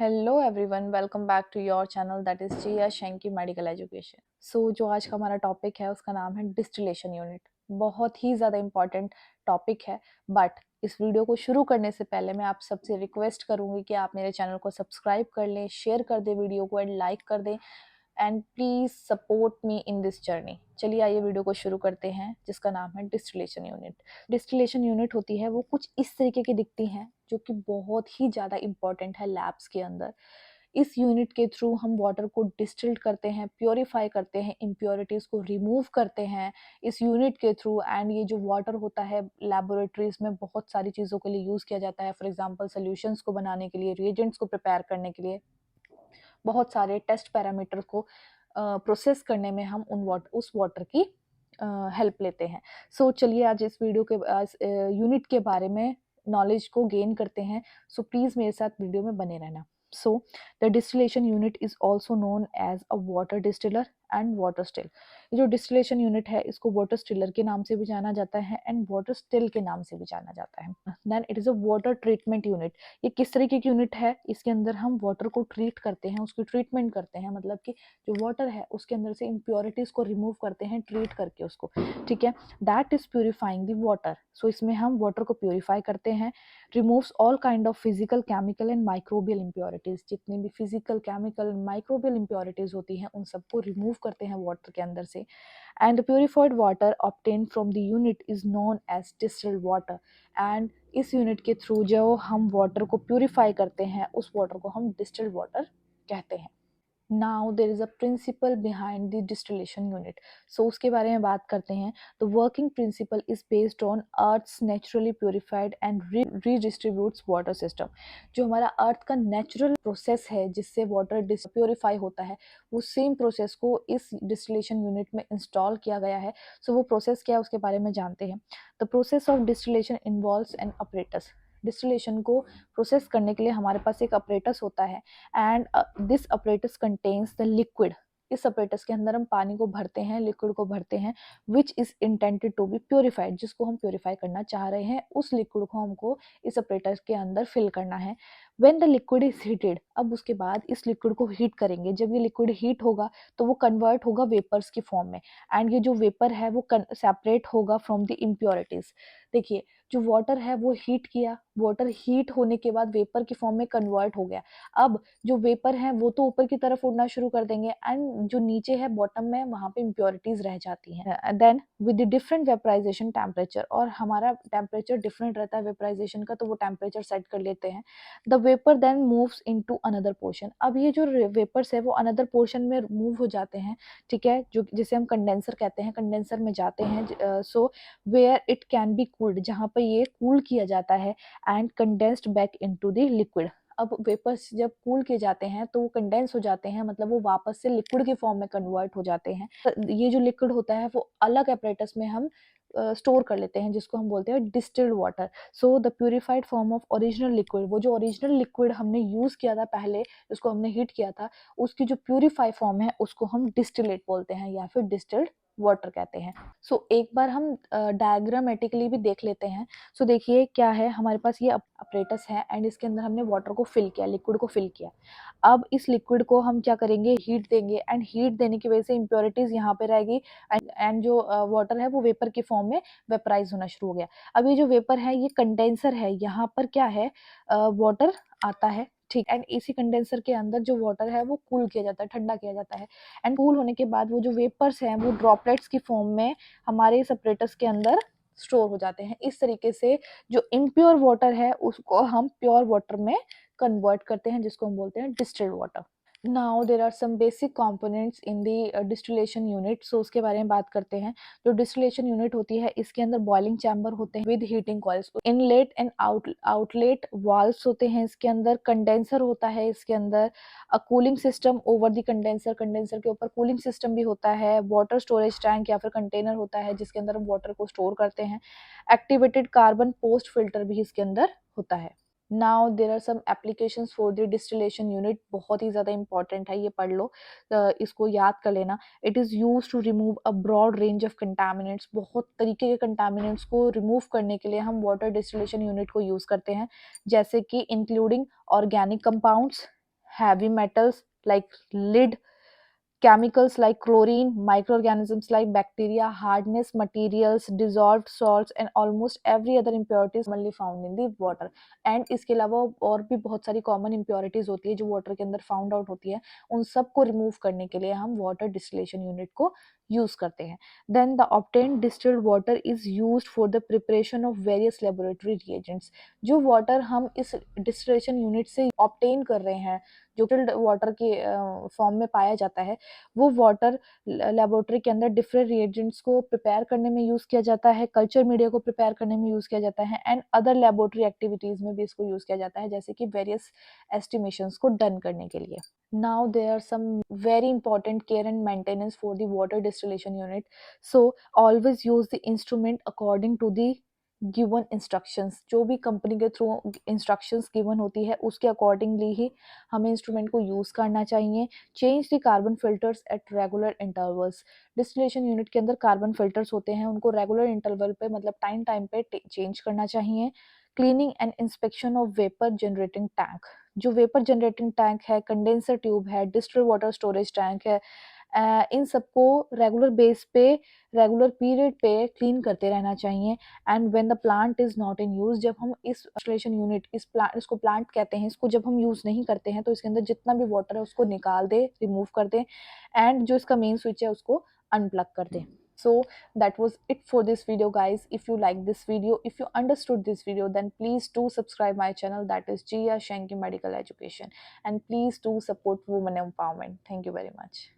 Hello everyone, welcome back to your channel that is Jiya Shenki medical education. जो आज का हमारा टॉपिक है उसका नाम है डिस्टिलेशन यूनिट। बहुत ही ज़्यादा इम्पॉर्टेंट टॉपिक है। बट इस वीडियो को शुरू करने से पहले मैं आप सबसे रिक्वेस्ट करूंगी कि आप मेरे चैनल को सब्सक्राइब कर लें, शेयर कर दें वीडियो को एंड लाइक कर दें and please support me in this journey. चलिए आइए वीडियो को शुरू करते हैं जिसका नाम है डिस्टिलेशन यूनिट। डिस्टिलेशन यूनिट होती है वो कुछ इस तरीके की दिखती हैं जो कि बहुत ही ज़्यादा इम्पॉर्टेंट है लैब्स के अंदर। इस यूनिट के थ्रू हम वाटर को डिस्टिल्ड करते हैं, प्योरीफाई करते हैं, इम्प्योरिटीज़ को रिमूव करते हैं इस यूनिट के थ्रू। एंड ये जो वाटर होता है लेबोरेटरीज में बहुत सारी चीज़ों के लिए यूज़ किया जाता है। फॉर एग्जांपल सॉल्यूशंस को बनाने के लिए, रिएजेंट्स को प्रिपेयर करने के लिए, बहुत सारे टेस्ट पैरामीटर को प्रोसेस करने में हम उस वाटर की हेल्प लेते हैं। चलिए आज इस वीडियो के यूनिट के बारे में नॉलेज को गेन करते हैं। प्लीज़ मेरे साथ वीडियो में बने रहना। The distillation unit is also known as a water distiller and water still. ये जो डिस्टिलेशन यूनिट है इसको वाटर स्टिलर के नाम से भी जाना जाता है एंड वाटर स्टिल के नाम से भी जाना जाता है। Then it is a water treatment unit. ये किस तरीके की यूनिट है? इसके अंदर हम वाटर को ट्रीट करते हैं, उसकी ट्रीटमेंट करते हैं, मतलब कि जो वाटर है उसके अंदर से इम्प्योरिटीज़ को रिमूव करते हैं ट्रीट करके उसको, ठीक है। That is purifying the water. इसमें हम वाटर को प्योरीफाई करते हैं, removes all kind of physical, chemical and microbial impurities. जितनी भी फिजिकल, केमिकल, माइक्रोबियल इम्प्योरिटीज़ होती हैं उन सबको रिमूव करते हैं वाटर के अंदर से। And the purified water obtain from the unit is known as distilled water. And इस यूनिट के थ्रू जो हम वाटर को प्योरीफाई करते हैं उस वाटर को हम डिस्टिल्ड वाटर कहते हैं। Now there is a principle behind the distillation unit. उसके बारे में बात करते हैं। The working principle is based on earth's naturally purified and redistributes water system. जो हमारा अर्थ का नेचुरल प्रोसेस है जिससे वाटर प्योरीफाई होता है, वो सेम प्रोसेस को इस डिस्टिलेशन यूनिट में इंस्टॉल किया गया है। वो प्रोसेस क्या है उसके बारे में जानते हैं। The process of distillation involves N apparatus. Distillation को प्रोसेस करने के लिए हमारे पास एक अपरेटस होता है and this apparatus contains the liquid। इस apparatus के अंदर हम पानी को भरते हैं, लिक्विड को भरते हैं, which is intended to be purified। जिसको हम प्योरीफाई करना चाह रहे हैं उस लिक्विड को हमको इस apparatus के अंदर फिल करना है। when the liquid is heated, अब उसके बाद इस लिक्विड को हीट करेंगे। जब ये लिक्विड हीट होगा तो वो कन्वर्ट होगा वेपर्स की फॉर्म में एंड ये जो वेपर है वो सेपरेट होगा फ्रॉम द इम्प्योरिटीज। देखिए, जो वाटर है वो हीट किया, वाटर हीट होने के बाद वेपर की फॉर्म में कन्वर्ट हो गया। अब जो वेपर है वो तो ऊपर की तरफ उड़ना शुरू कर देंगे एंड जो नीचे है बॉटम में वहां पे इम्प्योरिटीज रह जाती हैं। Then with the different vaporization temperature, और हमारा टेम्परेचर डिफरेंट रहता है वेपराइजेशन का, तो वो टेम्परेचर सेट कर लेते हैं। The vapour then moves into another portion. अब ये जो वेपर्स है वो अनदर पोर्शन में मूव हो जाते हैं, ठीक है, जो जिसे हम कंडेंसर कहते हैं, कंडेंसर में जाते हैं। Where it can be cooled, जहाँ पर ये कूल किया जाता है and condensed back into the liquid. अब वेपर्स जब कूल किए जाते हैं तो वो कंडेंस हो जाते हैं, मतलब वो वापस से लिक्विड की फॉर्म में कन्वर्ट हो जाते हैं। ये जो लिक्विड होता है वो अलग एपरेटस में हम स्टोर कर लेते हैं जिसको हम बोलते हैं distilled water. The purified form of original liquid, वो जो ओरिजिनल लिक्विड हमने यूज किया था पहले, जिसको हमने हीट किया था, उसकी जो प्यूरिफाई फॉर्म है उसको हम डिस्टिलेट बोलते हैं या फिर डिस्टिल्ड वाटर कहते हैं। एक बार हम डायग्रामेटिकली भी देख लेते हैं। देखिए क्या है, हमारे पास ये अपरेटस है एंड इसके अंदर हमने वाटर को फिल किया, लिक्विड को फिल किया। अब इस लिक्विड को हम क्या करेंगे, हीट देंगे एंड हीट देने की वजह से इम्प्योरिटीज यहाँ पे रहेगी एंड जो वाटर है वो वेपर की फॉर्म में वेपराइज होना शुरू हो गया। अब ये जो वेपर है ये कंडेंसर है, यहाँ पर क्या है, वाटर आता है, ठीक। एंड इसी कंडेंसर के अंदर जो वाटर है वो कूल किया जाता है, ठंडा किया जाता है एंड कूल होने के बाद वो जो वेपर्स हैं वो ड्रॉपलेट्स की फॉर्म में हमारे सेपरेटर्स के अंदर स्टोर हो जाते हैं। इस तरीके से जो इम्प्योर वाटर है उसको हम प्योर वाटर में कन्वर्ट करते हैं जिसको हम बोलते हैं distilled water. Now there are some basic components in the distillation unit. उसके बारे में बात करते हैं। जो डिस्टिलेशन यूनिट होती है इसके अंदर बॉइलिंग चैम्बर होते हैं with heating coils, inlet and outlet valves होते हैं इसके अंदर, कंडेंसर होता है इसके अंदर, a cooling system over the condenser, condenser के ऊपर कूलिंग सिस्टम भी होता है, वाटर स्टोरेज टैंक या फिर कंटेनर होता है जिसके अंदर हम वाटर को स्टोर करते हैं, एक्टिवेटेड कार्बन पोस्ट फिल्टर भी इसके अंदर होता है। Now there are some applications for the distillation unit. बहुत ही ज़्यादा इंपॉर्टेंट है, ये पढ़ लो, इसको याद कर लेना। It is use to remove a broad range of contaminants. बहुत तरीके के कंटामिनेंट्स को रिमूव करने के लिए हम वाटर डिस्टिलेशन यूनिट को यूज़ करते हैं, जैसे कि including organic compounds, heavy metals like lead, chemicals like chlorine, microorganisms like bacteria, hardness materials, dissolved salts and almost every other impurities commonly found in the water. And इसके अलावा और भी बहुत सारी कॉमन impurities होती है जो वाटर के अंदर फाउंड आउट होती है, उन सब को रिमूव करने के लिए हम वाटर डिस्टिलेशन यूनिट को यूज करते हैं. Then the obtained distilled water is used for the preparation of various laboratory reagents. जो वाटर हम इस डिस्टिलेशन यूनिट से ऑब्टेन कर रहे हैं, जो वाटर के फॉर्म में पाया जाता है, वो वाटर लेबोरेटरी के अंदर डिफरेंट रिएजेंट्स को प्रिपेयर करने में यूज़ किया जाता है, कल्चर मीडिया को प्रिपेयर करने में यूज़ किया जाता है एंड अदर लेबोरेटरी एक्टिविटीज़ में भी इसको यूज़ किया जाता है, जैसे कि वेरियस एस्टिमेशंस को डन करने के लिए. Now there are some very important care and maintenance for the water distillation unit. So always use the instrument according to the given instructions. जो भी कंपनी के थ्रू इंस्ट्रक्शंस गिवन होती है उसके अकॉर्डिंगली ही हमें इंस्ट्रूमेंट को यूज़ करना चाहिए. Change the carbon filters at regular intervals. Distillation unit के अंदर कार्बन फिल्टर्स होते हैं, उनको रेगुलर इंटरवल पे मतलब टाइम टाइम पे चेंज करना चाहिए. Cleaning and inspection of vapour generating tank. जो वेपर जनरेटिंग टैंक है, कंडेंसर ट्यूब है, डिस्टिल्ड वाटर स्टोरेज टैंक है, इन सबको रेगुलर बेस पे, रेगुलर पीरियड पे क्लीन करते रहना चाहिए. And when the plant is not in use, जब हम इस डिस्टिलेशन यूनिट, इसको प्लांट कहते हैं, इसको जब हम यूज नहीं करते हैं तो इसके अंदर जितना भी वाटर है उसको निकाल दे, रिमूव कर दे एंड जो इसका मेन स्विच है उसको अनप्लग कर दे. So that was it for this video, guys. If you like this video, if you understood this video, then please do subscribe my channel, that is Jia Shanky Medical Education, and please do support women empowerment. Thank you very much.